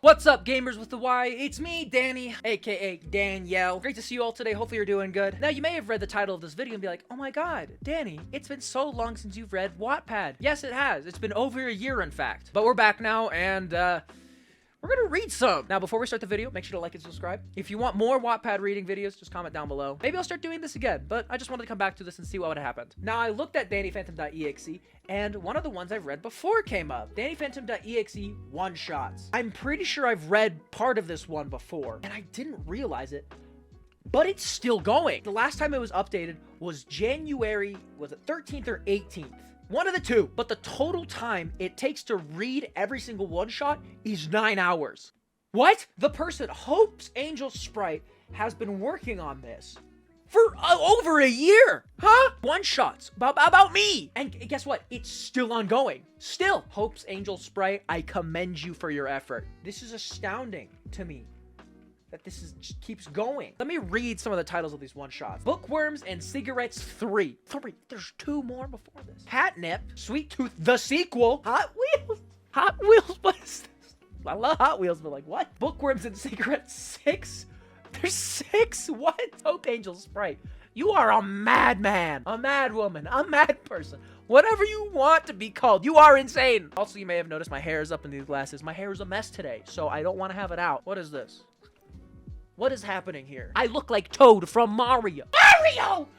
What's up, gamers with the Y? It's me, Danny, aka Danielle. Great to see you all today. Hopefully you're doing good. Now, you may have read the title of this video and be like, oh my god, Danny, it's been so long since you've read Wattpad. Yes, it has. It's been over a year, in fact. But we're back now, and we're gonna read some. Now, before we start the video, make sure to like and subscribe. If you want more Wattpad reading videos, just comment down below. Maybe I'll start doing this again, but I just wanted to come back to this and see what would have happened. Now, I looked at Dannyphantom.exe, and one of the ones I've read before came up. Dannyphantom.exe one-shots. I'm pretty sure I've read part of this one before, and I didn't realize it, but it's still going. The last time it was updated was January, was it 13th or 18th? One of the two, but the total time it takes to read every single one-shot is 9 hours. What? The person, HopesAngelSprite, has been working on this for over a year. Huh? One-shots about me. And guess what? It's still ongoing. Still. HopesAngelSprite, I commend you for your effort. This is astounding to me that this just keeps going. Let me read some of the titles of these one-shots. Bookworms and Cigarettes 3. There's 2 more before this. Catnip, Sweet Tooth, the sequel. Hot Wheels, what is this? I love Hot Wheels, but like, what? Bookworms and Cigarettes 6? There's 6? What? HopesAngelSprite, you are a madman, a mad woman, a mad person. Whatever you want to be called, you are insane. Also, you may have noticed my hair is up in these glasses. My hair is a mess today, so I don't want to have it out. What is this? What is happening here? I look like Toad from Mario. Mario!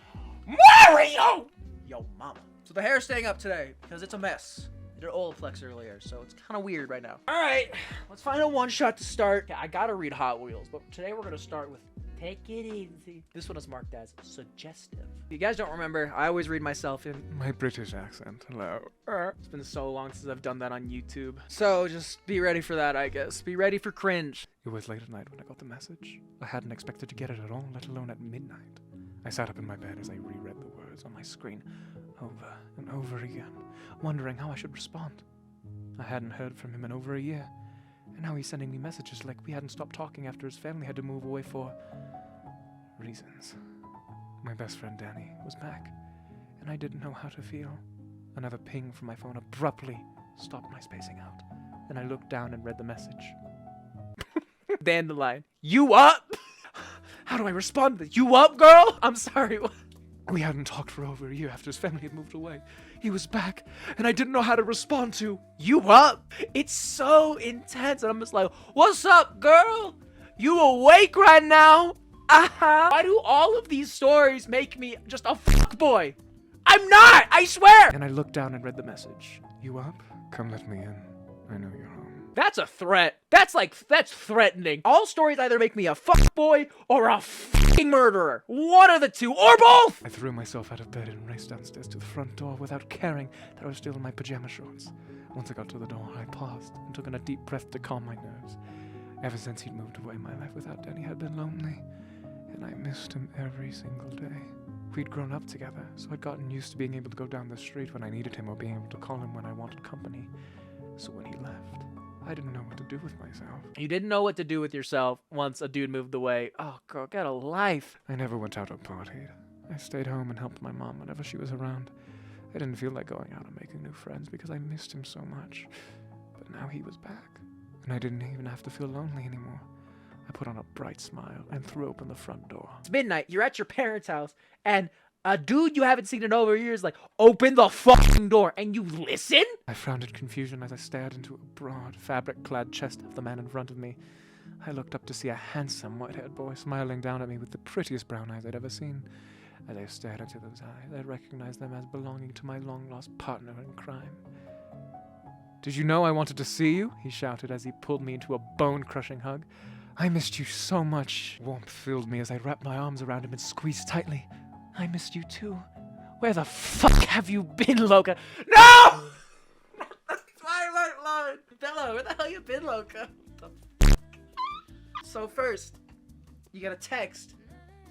Yo, mama. So the hair's staying up today because it's a mess. I did Olaplex earlier, so it's kind of weird right now. All right, let's find a one-shot to start. Yeah, I gotta read Hot Wheels, but today we're gonna start with Take It Easy. This one is marked as suggestive. If you guys don't remember, I always read myself in my British accent. Hello. It's been so long since I've done that on YouTube. So just be ready for that, I guess. Be ready for cringe. It was late at night when I got the message. I hadn't expected to get it at all, let alone at midnight. I sat up in my bed as I reread the words on my screen over and over again, wondering how I should respond. I hadn't heard from him in over a year, and now he's sending me messages like we hadn't stopped talking after his family had to move away for reasons. My best friend Danny was back, and I didn't know how to feel. Another ping from my phone abruptly stopped my spacing out, and I looked down and read the message. Dandelion, you up? How do I respond to this? You up, girl? I'm sorry. We hadn't talked for over a year after his family had moved away. He was back, and I didn't know how to respond to, you up? It's so intense, and I'm just like, what's up, girl? You awake right now? Why do all of these stories make me just a fuckboy? I'm not, I swear! And I looked down and read the message. You up? Come let me in. I know you're home. That's a threat. That's threatening. All stories either make me a fuckboy or a fucking murderer. One of the two, or both! I threw myself out of bed and raced downstairs to the front door without caring that I was still in my pajama shorts. Once I got to the door, I paused and took in a deep breath to calm my nerves. Ever since he'd moved away, my life without Danny had been lonely, and I missed him every single day. We'd grown up together, so I'd gotten used to being able to go down the street when I needed him or being able to call him when I wanted company. So when he left, I didn't know what to do with myself. You didn't know what to do with yourself once a dude moved away. Oh, girl, get a life. I never went out or partied. I stayed home and helped my mom whenever she was around. I didn't feel like going out and making new friends because I missed him so much. But now he was back, and I didn't even have to feel lonely anymore. I put on a bright smile and threw open the front door. It's midnight, you're at your parents' house, and a dude you haven't seen in over a year is like, open the fucking door, and you listen? I frowned in confusion as I stared into a broad, fabric-clad chest of the man in front of me. I looked up to see a handsome, white-haired boy smiling down at me with the prettiest brown eyes I'd ever seen. As I stared into those eyes, I recognized them as belonging to my long-lost partner in crime. Did you know I wanted to see you? He shouted as he pulled me into a bone-crushing hug. I missed you so much. Warmth filled me as I wrapped my arms around him and squeezed tightly. I missed you too. Where the fuck have you been, Loca? No! Twilight line! Bella, where the hell you been, Loca? So first, you got a text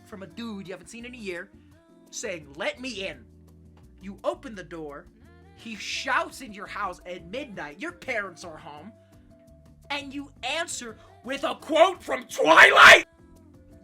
from a dude you haven't seen in a year saying, let me in. You open the door, he shouts in your house at midnight, your parents are home, and you answer with a quote from Twilight!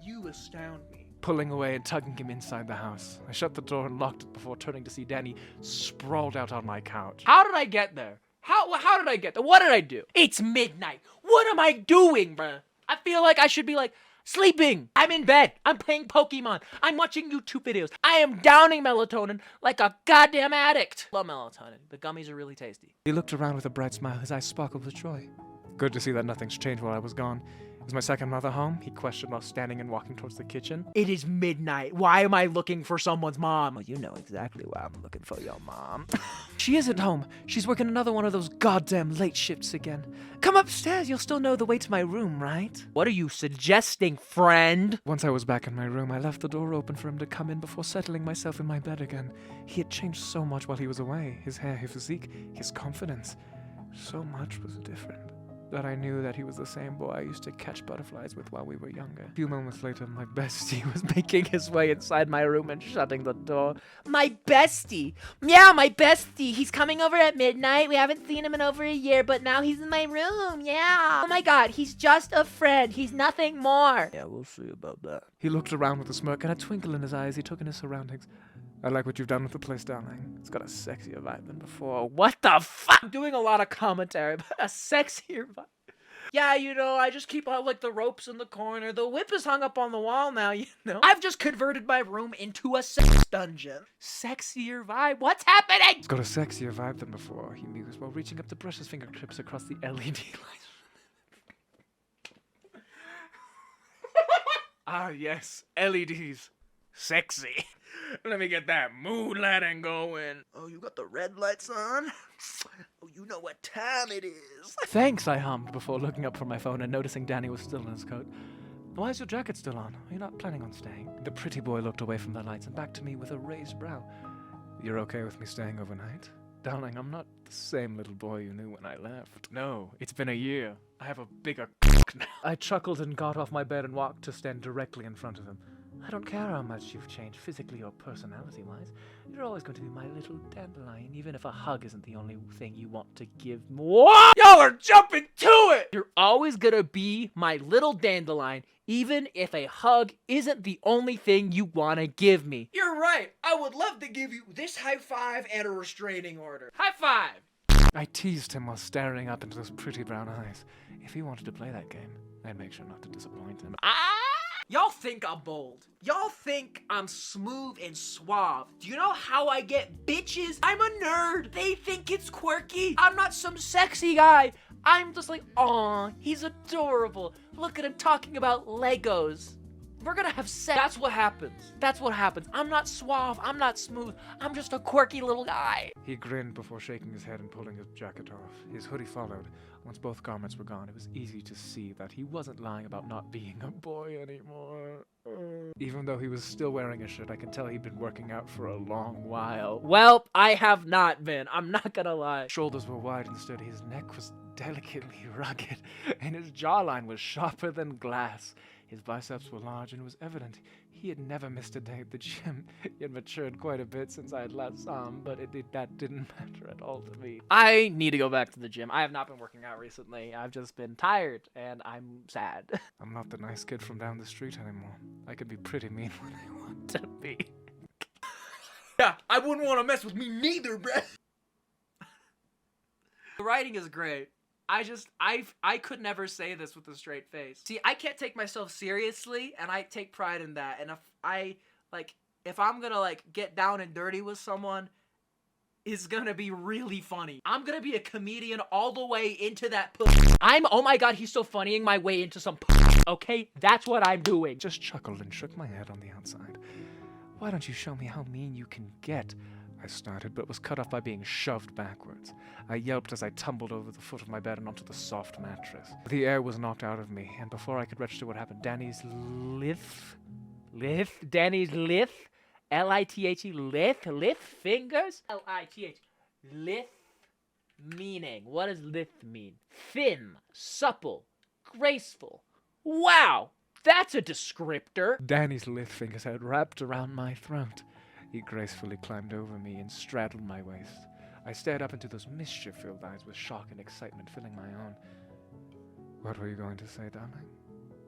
You astound me. Pulling away and tugging him inside the house. I shut the door and locked it before turning to see Danny sprawled out on my couch. How did I get there? How did I get there? What did I do? It's midnight. What What am I doing, bruh? I feel like I should be like, sleeping. I'm in bed. I'm playing Pokemon. I'm watching YouTube videos. I am downing melatonin like a goddamn addict. Love melatonin. The gummies are really tasty. He looked around with a bright smile, his eyes sparkled with joy. Good to see that nothing's changed while I was gone. Is my second mother home? He questioned while standing and walking towards the kitchen. It is midnight. Why am I looking for someone's mom? Well, you know exactly why I'm looking for your mom. She isn't home. She's working another one of those goddamn late shifts again. Come upstairs. You'll still know the way to my room, right? What are you suggesting, friend? Once I was back in my room, I left the door open for him to come in before settling myself in my bed again. He had changed so much while he was away. His hair, his physique, his confidence. So much was different. That I knew that he was the same boy I used to catch butterflies with while we were younger. A few moments later, my bestie was making his way inside my room and shutting the door. My bestie! Yeah, my bestie! He's coming over at midnight. We haven't seen him in over a year, but now he's in my room. Yeah! Oh my god, he's just a friend. He's nothing more. Yeah, we'll see about that. He looked around with a smirk and a twinkle in his eye as he took in his surroundings. I like what you've done with the place, darling. It's got a sexier vibe than before. What the fuck? I'm doing a lot of commentary, but a sexier vibe. Yeah, you know, I just keep out like the ropes in the corner. The whip is hung up on the wall now, you know. I've just converted my room into a sex dungeon. Sexier vibe? What's happening? It's got a sexier vibe than before, he mused while reaching up to brush his fingertips across the LED lights. Ah, yes, LEDs. Sexy. Let me get that mood lighting going. Oh, you got the red lights on? Oh, you know what time it is. Thanks, I hummed before looking up from my phone and noticing Danny was still in his coat. Why is your jacket still on? Are you not planning on staying? The pretty boy looked away from the lights and back to me with a raised brow. You're okay with me staying overnight? Darling, I'm not the same little boy you knew when I left. No, it's been a year. I have a bigger now. I chuckled and got off my bed and walked to stand directly in front of him. I don't care how much you've changed physically or personality-wise. You're always going to be my little dandelion, even if a hug isn't the only thing you want to give me. What? Y'all are jumping to it! You're always gonna be my little dandelion, even if a hug isn't the only thing you want to give me. You're right. I would love to give you this high five and a restraining order. High five! I teased him while staring up into those pretty brown eyes. If he wanted to play that game, I'd make sure not to disappoint him. Y'all think I'm bold. Y'all think I'm smooth and suave. Do you know how I get bitches? I'm a nerd. They think it's quirky. I'm not some sexy guy. I'm just like, aw, he's adorable. Look at him talking about Legos. We're gonna have sex. That's what happens. That's what happens. I'm not suave. I'm not smooth. I'm just a quirky little guy. He grinned before shaking his head and pulling his jacket off. His hoodie followed. Once both garments were gone, it was easy to see that he wasn't lying about not being a boy anymore. Even though he was still wearing a shirt, I could tell he'd been working out for a long while. Well, I have not been. I'm not gonna lie. His shoulders were wide and sturdy. His neck was delicately rugged, and his jawline was sharper than glass. His biceps were large, and it was evident he had never missed a day at the gym. He had matured quite a bit since I had last saw him, but that didn't matter at all to me. I need to go back to the gym. I have not been working out recently. I've just been tired, and I'm sad. I'm not the nice kid from down the street anymore. I can be pretty mean when I want to be. Yeah, I wouldn't want to mess with me neither, bruh. The writing is great. I could never say this with a straight face. See, I can't take myself seriously, and I take pride in that. And if I'm gonna, get down and dirty with someone, it's gonna be really funny. I'm gonna be a comedian all the way into that pussy. Oh my god, he's still funnying my way into some pussy, okay? That's what I'm doing. Just chuckled and shook my head on the outside. Why don't you show me how mean you can get? I started, but was cut off by being shoved backwards. I yelped as I tumbled over the foot of my bed and onto the soft mattress. The air was knocked out of me, and before I could register what happened, Danny's lithe, L-I-T-H-E, lithe fingers? L-I-T-H, lithe, meaning, what does lithe mean? Thin, supple, graceful. Wow, that's a descriptor. Danny's lithe fingers had wrapped around my throat. He gracefully climbed over me and straddled my waist. I stared up into those mischief-filled eyes with shock and excitement filling my own. What were you going to say, darling?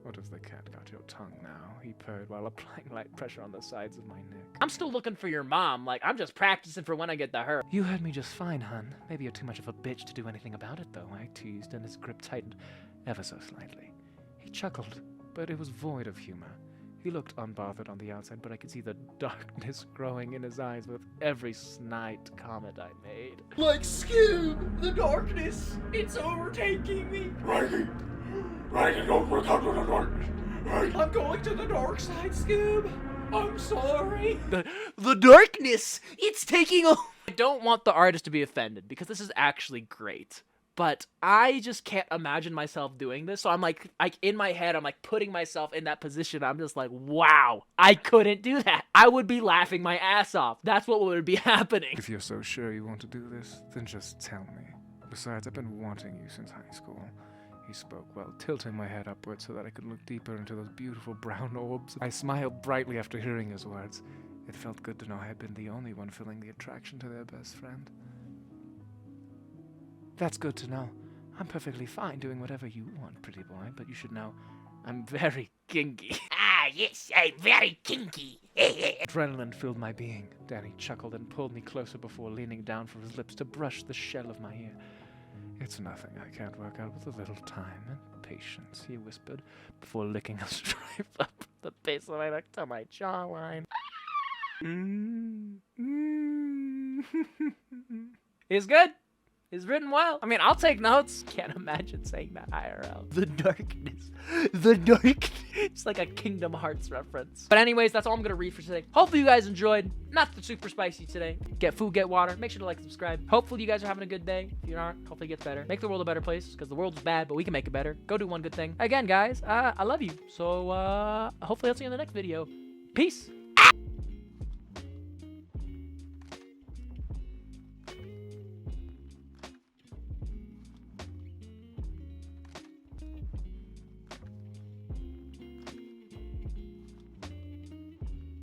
What has the cat got your tongue now? He purred while applying light pressure on the sides of my neck. I'm still looking for your mom. I'm just practicing for when I get to her. You heard me just fine, hun. Maybe you're too much of a bitch to do anything about it, though. I teased, and his grip tightened ever so slightly. He chuckled, but it was void of humor. He looked unbothered on the outside, but I could see the darkness growing in his eyes with every snide comment I made. Like Scoob, the darkness, it's overtaking me. Righty, don't look out to the darkness. Right. I'm going to the dark side, Scoob. I'm sorry. The darkness, it's taking over. I don't want the artist to be offended because this is actually great. But I just can't imagine myself doing this. So I'm like in my head, I'm like putting myself in that position. I'm just like, wow, I couldn't do that. I would be laughing my ass off. That's what would be happening. If you're so sure you want to do this, then just tell me. Besides, I've been wanting you since high school. He spoke while tilting my head upwards so that I could look deeper into those beautiful brown orbs. I smiled brightly after hearing his words. It felt good to know I had been the only one feeling the attraction to their best friend. That's good to know. I'm perfectly fine doing whatever you want, pretty boy, but you should know I'm very kinky. Ah, yes, I'm very kinky. Adrenaline filled my being. Danny chuckled and pulled me closer before leaning down for his lips to brush the shell of my ear. It's nothing I can't work out with a little time and patience, he whispered, before licking a stripe up the base of my neck to my jawline. It's good. It's written well. I mean, I'll take notes. Can't imagine saying that IRL. The darkness. The dark. It's like a Kingdom Hearts reference. But anyways, that's all I'm going to read for today. Hopefully you guys enjoyed. Not super spicy today. Get food, get water. Make sure to like and subscribe. Hopefully you guys are having a good day. If you aren't, hopefully it gets better. Make the world a better place because the world's bad, but we can make it better. Go do one good thing. Again, guys, I love you. So hopefully I'll see you in the next video. Peace.